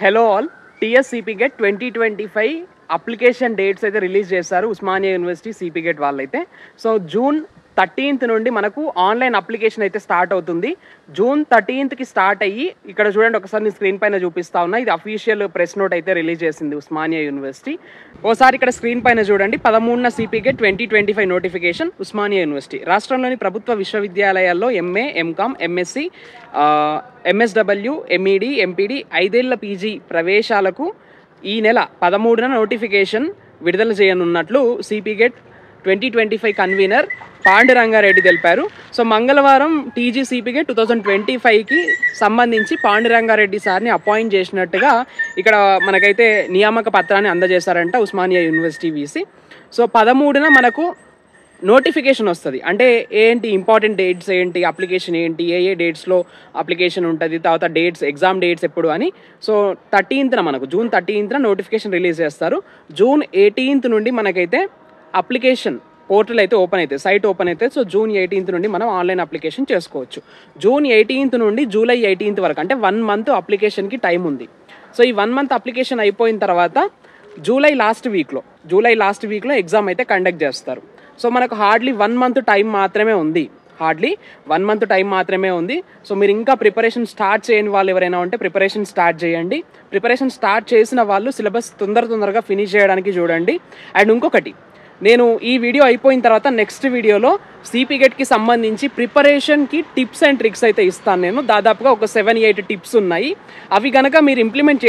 Hello all, TSCP get 2025 application dates అయితే release చేశారు Osmania university CP get వాళ్ళైతే. So June 13th నుండి మనకు ఆన్లైన్ అప్లికేషన్ అయితే స్టార్ట్ అవుతుంది. జూన్ 13th స్టార్ట్ అయ్యి, ఇక్కడ చూడండి ఒకసారి నేను స్క్రీన్ పైన చూపిస్తా ఉన్నా, ఇది అఫీషియల్ ప్రెస్ నోట్ అయితే రిలీజ్ చేసింది ఉస్మానియా యూనివర్సిటీ. ఓసారి ఇక్కడ స్క్రీన్ పైన చూడండి, 13న CP GET 2025 notification. Osmania university రాష్ట్రంలోని ప్రభుత్వ విశ్వవిద్యాలయాల్లో MA, MCom, MSc, MSW, MEd, MPEd 5 ఏళ్ల పీజీ ప్రవేశాలకు ఈ నెల 13న నోటిఫికేషన్ విడుదల చేయనున్నట్లు సిపి గెట్ 2025 కన్వీనర్ పాండురంగారెడ్డి తెలిపారు. సో మంగళవారం టీజీ సిపి గెట్ 2025కి సంబంధించి పాండురంగారెడ్డి సార్ని అపాయింట్ చేసినట్టుగా ఇక్కడ మనకైతే నియామక పత్రాన్ని అందజేశారంట ఉస్మానియా యూనివర్సిటీ వీసీ. సో 13న మనకు నోటిఫికేషన్ వస్తుంది. అంటే ఏంటి ఇంపార్టెంట్ డేట్స్ ఏంటి, అప్లికేషన్ ఏంటి, ఏ డేట్స్లో అప్లికేషన్ ఉంటుంది, తర్వాత డేట్స్, ఎగ్జామ్ డేట్స్ ఎప్పుడు అని. సో 13న మనకు జూన్ 13న నోటిఫికేషన్ రిలీజ్ చేస్తారు. జూన్ 18th నుండి మనకైతే అప్లికేషన్ పోర్టల్ అయితే ఓపెన్ అవుతుంది, సైట్ ఓపెన్ అవుతుంది. సో జూన్ 18th నుండి మనం ఆన్లైన్ అప్లికేషన్ చేసుకోవచ్చు. జూన్ 18th నుండి జూలై 18th వరకు, అంటే 1 month అప్లికేషన్కి టైం ఉంది. సో ఈ 1 month అప్లికేషన్ అయిపోయిన తర్వాత జూలై లాస్ట్ వీక్లో ఎగ్జామ్ అయితే కండక్ట్ చేస్తారు. సో మనకు హార్డ్లీ 1 month టైం మాత్రమే ఉంది. సో మీరు ఇంకా ప్రిపరేషన్ స్టార్ట్ చేయని వాళ్ళు ఎవరైనా ఉంటే ప్రిపరేషన్ స్టార్ట్ చేయండి. ప్రిపరేషన్ స్టార్ట్ చేసిన వాళ్ళు సిలబస్ తొందరగా ఫినిష్ చేయడానికి చూడండి. అండ్ ఇంకొకటి, నేను ఈ వీడియో అయిపోయిన తర్వాత నెక్స్ట్ వీడియోలో సిపి గెట్కి సంబంధించి ప్రిపరేషన్కి టిప్స్ అండ్ ట్రిక్స్ అయితే ఇస్తాను. నేను దాదాపుగా ఒక 7-8 టిప్స్ ఉన్నాయి. అవి కనుక మీరు ఇంప్లిమెంట్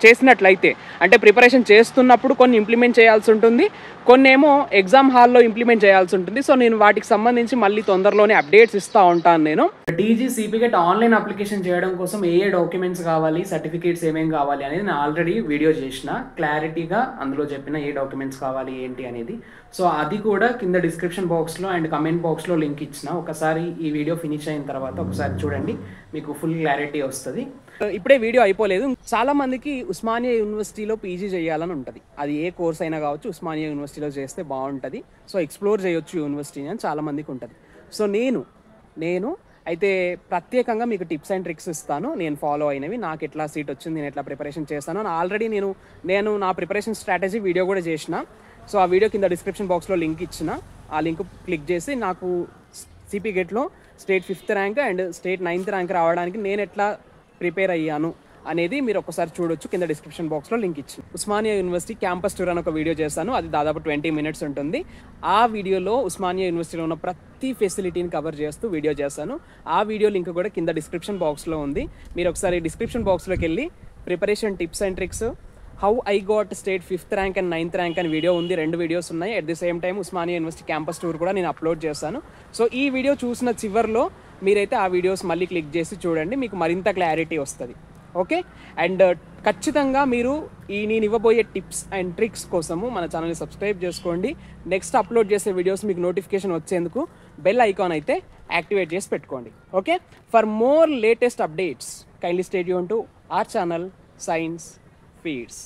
చేసినట్లయితే, అంటే ప్రిపరేషన్ చేస్తున్నప్పుడు కొన్ని ఇంప్లిమెంట్ చేయాల్సి ఉంటుంది, కొన్ని ఏమో ఎగ్జామ్ హాల్లో ఇంప్లిమెంట్ చేయాల్సి ఉంటుంది. సో నేను వాటికి సంబంధించి మళ్ళీ తొందరలోనే అప్డేట్స్ ఇస్తూ ఉంటాను. నేను TG CP get online application చేయడం కోసం ఏ డాక్యుమెంట్స్ కావాలి, సర్టిఫికేట్స్ ఏమేమి కావాలి అనేది నేను ఆల్రెడీ వీడియో చేసిన, క్లారిటీగా అందులో చెప్పిన ఏ డాక్యుమెంట్స్ కావాలి ఏంటి అనేది. సో అది కూడా కింద డిస్క్రిప్షన్ బాక్స్లో అండ్ కమెంట్ బాక్స్లో లింక్ ఇచ్చిన. ఒకసారి ఈ వీడియో ఫినిష్ అయిన తర్వాత ఒకసారి చూడండి, మీకు ఫుల్ క్లారిటీ వస్తుంది. ఇప్పుడే వీడియో అయిపోలేదు. చాలా మందికి ఉస్మానియా యూనివర్సిటీలో పీజీ చేయాలని ఉంటుంది. అది ఏ కోర్స్ అయినా కావచ్చు, ఉస్మానియా యూనివర్సిటీలో చేస్తే బాగుంటుంది. సో ఎక్స్ప్లోర్ చేయొచ్చు యూనివర్సిటీని అని చాలా మందికి ఉంటుంది. సో నేను అయితే ప్రత్యేకంగా మీకు టిప్స్ అండ్ ట్రిక్స్ ఇస్తాను. నేను ఫాలో అయినవి, నాకు ఎట్లా సీట్ వచ్చింది, నేను ఎట్లా ప్రిపరేషన్ చేస్తాను అని ఆల్రెడీ నేను నా ప్రిపరేషన్ స్ట్రాటజీ వీడియో కూడా చేసిన. సో ఆ వీడియో కింద డిస్క్రిప్షన్ బాక్స్లో లింక్ ఇచ్చిన. ఆ లింక్ క్లిక్ చేసి నాకు సిపి గెట్లో state 5th rank and state 9th rank రావడానికి నేను ఎట్లా ప్రిపేర్ అయ్యాను అనేది మీరు ఒకసారి చూడొచ్చు. కింద డిస్క్రిప్షన్ బాక్స్లో లింక్ ఇచ్చింది. ఉస్మానియా యూనివర్సిటీ క్యాంపస్ టూర్ అని ఒక వీడియో చేశాను, అది దాదాపు 20 minutes ఉంటుంది. ఆ వీడియోలో ఉస్మానియా యూనివర్సిటీలో ఉన్న ప్రతి ఫెసిలిటీని కవర్ చేస్తూ వీడియో చేశాను. ఆ వీడియో లింక్ కూడా కింద డిస్క్రిప్షన్ బాక్స్లో ఉంది. మీరు ఒకసారి డిస్క్రిప్షన్ బాక్స్లోకి వెళ్ళి preparation tips and tricks, how I got state 5th rank and 9th rank అని వీడియో ఉంది. 2 వీడియోస్ ఉన్నాయి. At the same time Osmania university campus tour కూడా నేను అప్లోడ్ చేశాను. సో ఈ వీడియో చూసిన చివర్లో మీరైతే ఆ వీడియోస్ మళ్ళీ క్లిక్ చేసి చూడండి, మీకు మరింత క్లారిటీ వస్తుంది. ఓకే, అండ్ ఖచ్చితంగా మీరు నేను ఇవ్వబోయే టిప్స్ అండ్ ట్రిక్స్ కోసము మన ఛానల్ని సబ్స్క్రైబ్ చేసుకోండి. నెక్స్ట్ అప్లోడ్ చేసే వీడియోస్ మీకు నోటిఫికేషన్ వచ్చేందుకు బెల్ ఐకాన్ అయితే యాక్టివేట్ చేసి పెట్టుకోండి. Okay, for more latest updates kindly stay tune to our channel science feeds.